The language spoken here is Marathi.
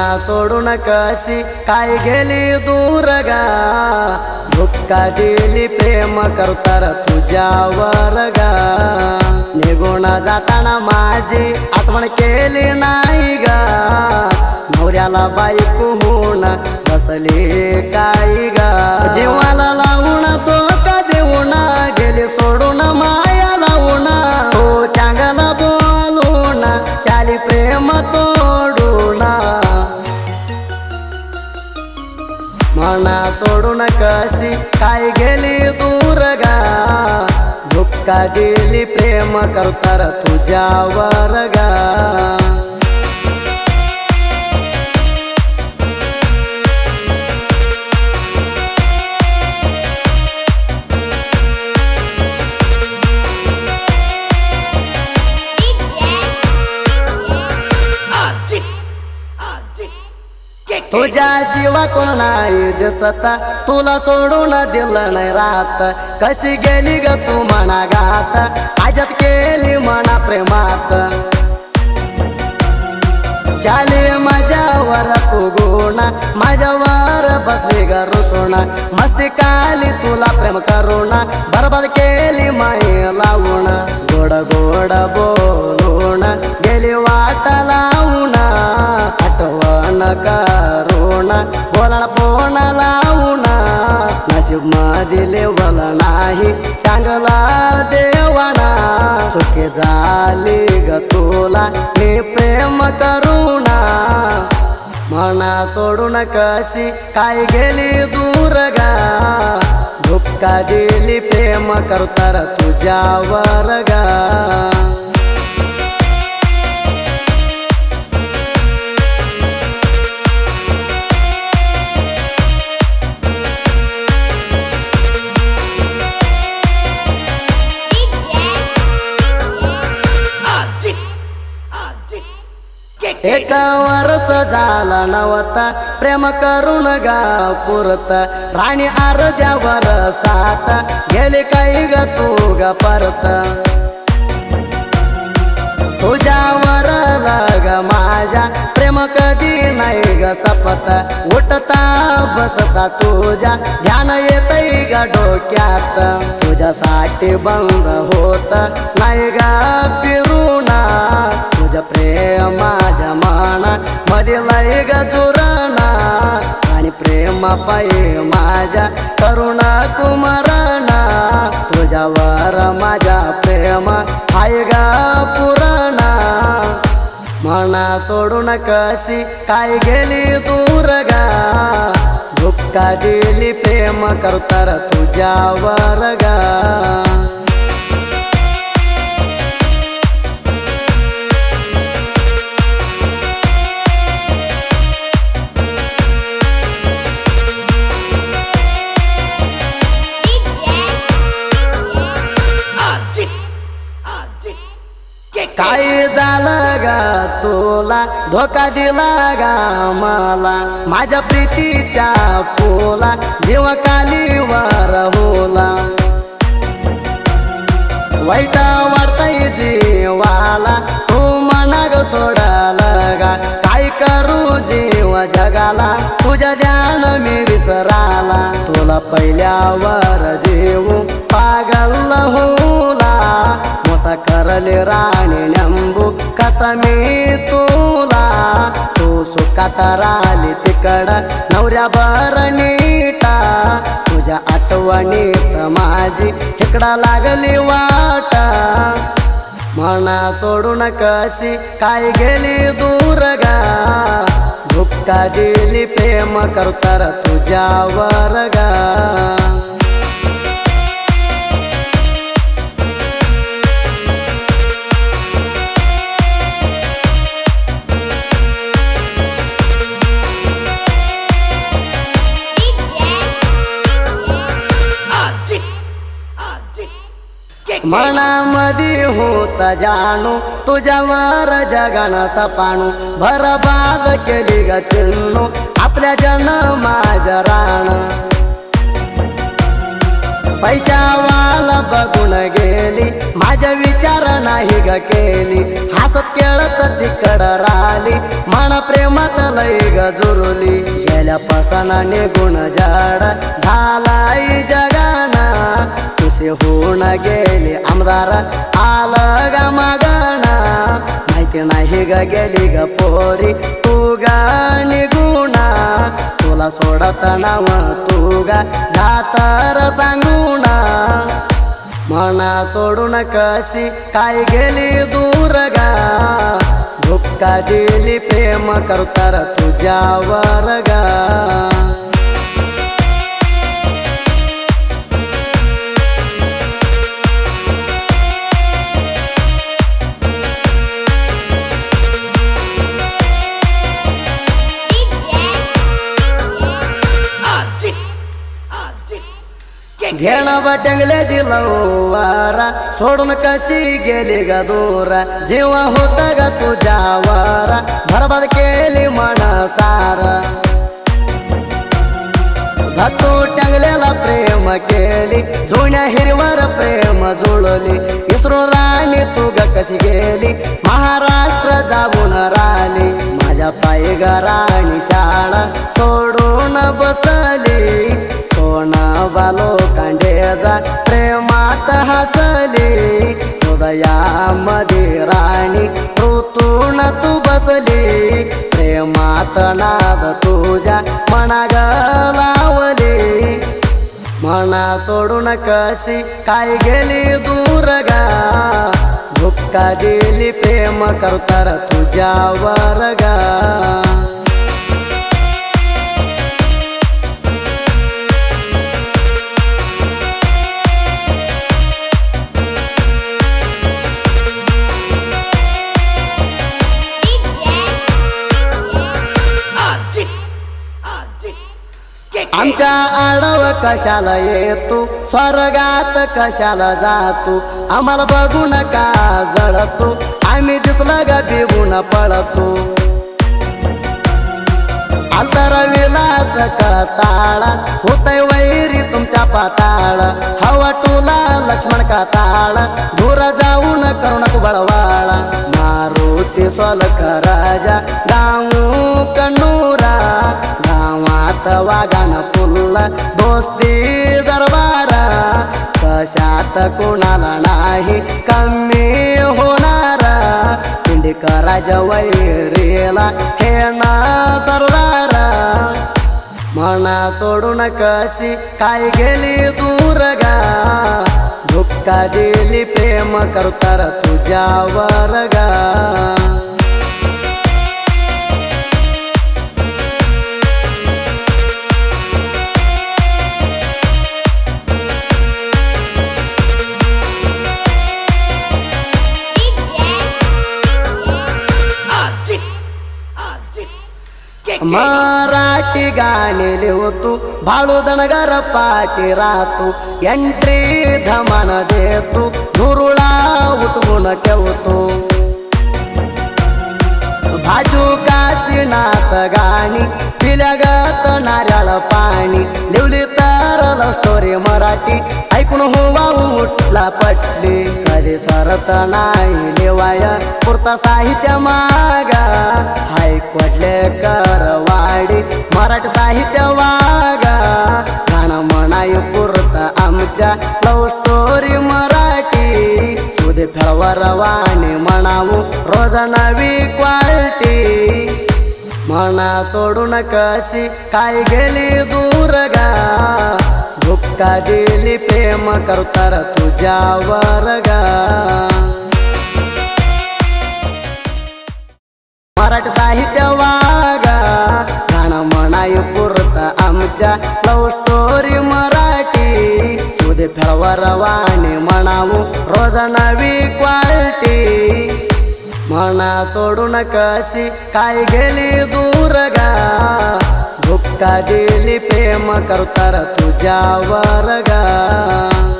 मना सोडून कशी काय गेली दूर गा धोका दिली प्रेम करतर तुझ्यावर गा निघून जाताना माझी आठवण केली नाही गा नवऱ्याला बायको होऊन बसली काय गा जीवाला लावून तो का देऊन गेली सोडून माया लावून हो चांगला बोलून चाली प्रेम तोडून मना सोडून कशी काय गेली दूर गा धोका दिली प्रेम करतर तुझ्यावर गा तुझ्या शिवा कोण नाही दिसता तुला सोडून दिलं नाही रात कशी गेली ग तू मना गात आजत केली मना प्रेमात चाली माझ्यावर तू गुणा माझ्यावर बसली ग रुसून मस्ती काली तुला प्रेम करून बरबाद केली माई लावून गोड गोड बोलून गेली वाट लावून आठवण करून बोलण फोन लावून नशीब मध्ये लेवल नाही चांगला देवाना चुकी झाली ग तुला मी प्रेम करून मना सोडून कशी काय गेली दूर गा धोका दिली प्रेम करतर तुझ्यावर गा एक वर्ष झाला नवता प्रेम करून गाव पुरत राणी अर्ध्या वर्षात गेले काही ग तू ग परत तुझ्यावर लग माझ्या प्रेम कधी नाही ग सपत उठता बसता तुझ्या ध्यान येतय ग डोक्यात तुझ्यासाठी बंद होत नाही ग फिरूना तुझ प्रेम माझ्या मना मध्ये लय ग जुरणा आणि प्रेम पायी माझ्या करुणा कुमारणा तुझ्यावर माझ्या प्रेम हाय ग पुरणा मना सोडून कशी काय गेली दूर गा धोका दिली प्रेम करतर तुझ्यावर गा काय झालं गा तुला धोका दिला गा मला माझ्या प्रीतीच्या फुला जीव कालीवर होला वाईट वाटतय जीवाला तू मना ग सोडाला गा काय करू जीव जगाला तुझ्या ध्यान मी विसराला तुला पहिल्यावर जीव पागल होला मोसा करले राणी नंबू कसा मी तुला तू सुखात राहिली तिकड नवऱ्या नीटा तुझ्या आठवणीत माझी इकडा लागली वाट मना सोडून कशी काय गेली दूर गा धोका दिली प्रेम करतर तुझ्यावर गा मनामध्ये होता जाणू तुझ्यावर जगन सपाणू बरबाद केली ग चिन्नू आपल्या जन्माचं रान पैशावाला बघून गेली माझ्या विचार नाही ग केली हसत खेळत तिकडं राहिली मन प्रेमात लई ग जुरली गेल्या पसना निघून जाड झालाई जगाना तुझे होऊन गेली आमदार आलं ग मागणा माहिती नाही ग गेली ग पोरी तू गा निघुणा तुला सोडत नाव तू गा जातर सांगुणा मना सोडून कशी काय गेली दूर गा धोका दिली प्रेम करतर तुझ्यावर गा घेणं बटंगल्याची लवारा सोडून कशी गेली ग दूरा जेव्हा होता ग तुझ्यावारा बरबाद केली मन सारा तू टंगल्याला प्रेम केली जुन्या हिरवर प्रेम जुळली इसरून राणी तू ग कशी गेली महाराष्ट्र जाऊन राहिली माझ्या पायी ग राणी शाळा सोडून बसली सोना बालो कांडेजा प्रेमात हसली हृदयामध्ये राणी ऋतून तू बसली प्रेमात नाद तुझ्या मनाग लावली मना सोडून कशी काय गेली दूर गा धोका दिली प्रेम करतर तुझ्यावर गा आमच्या आडव कशाला येतो स्वर्गात कशाला जातो आम्हाला बघून का जळतो आम्ही दिसलं ग बिबून पळतो अंतर विलास कताळा होतय वैरी तुमच्या पाताळ हवा टुला लक्ष्मण काताळ दूर जाऊन करुणक बळवाळा मारुती सोलक राजा गाऊ कन्नूरा गावात वागान पुल्ला दोस्ती दरबारा कशात कोणाला नाही कमी होणारा पिंडीकराजा वैरीला हे ना सरदारा मना सोडून कशी काय गेली दूर गा धोका दिली प्रेम करतर तुझ्यावर गा मराठी गाणे लिहतो भाळू दणगर पाठी राहतो एंट्री धमान देतो धुरुळा उठवून ठेवतो भाजू काशीनाथ गाणी पिल्यागत नारळ पाणी लिवली तर लव स्टोरी मराठी ऐकून हुवा उठला पटली कधी सरत नाही लिवाया पुरता साहित्य मागा हाय कोडले करवाडी मराठी साहित्य वागा गाणं म्हणाय पुरता आमच्या लव स्टोरी मराठी सुदे फेळवर वाणी म्हणावू रोज नवी क्वालिटी मना सोडून कशी काय गेली दूर गा धोका दिली प्रेम करतर तुझ्यावर गा मराठी साहित्य वागा गाणं म्हणाय पुरता आमच्या लव स्टोरी मराठी सुदे फेळवर वाणी म्हणावू रोज नवी क्वालिटी मना सोडून कशी काय गेली दूर गा धोका दिली प्रेम करतर तुझ्यावर गा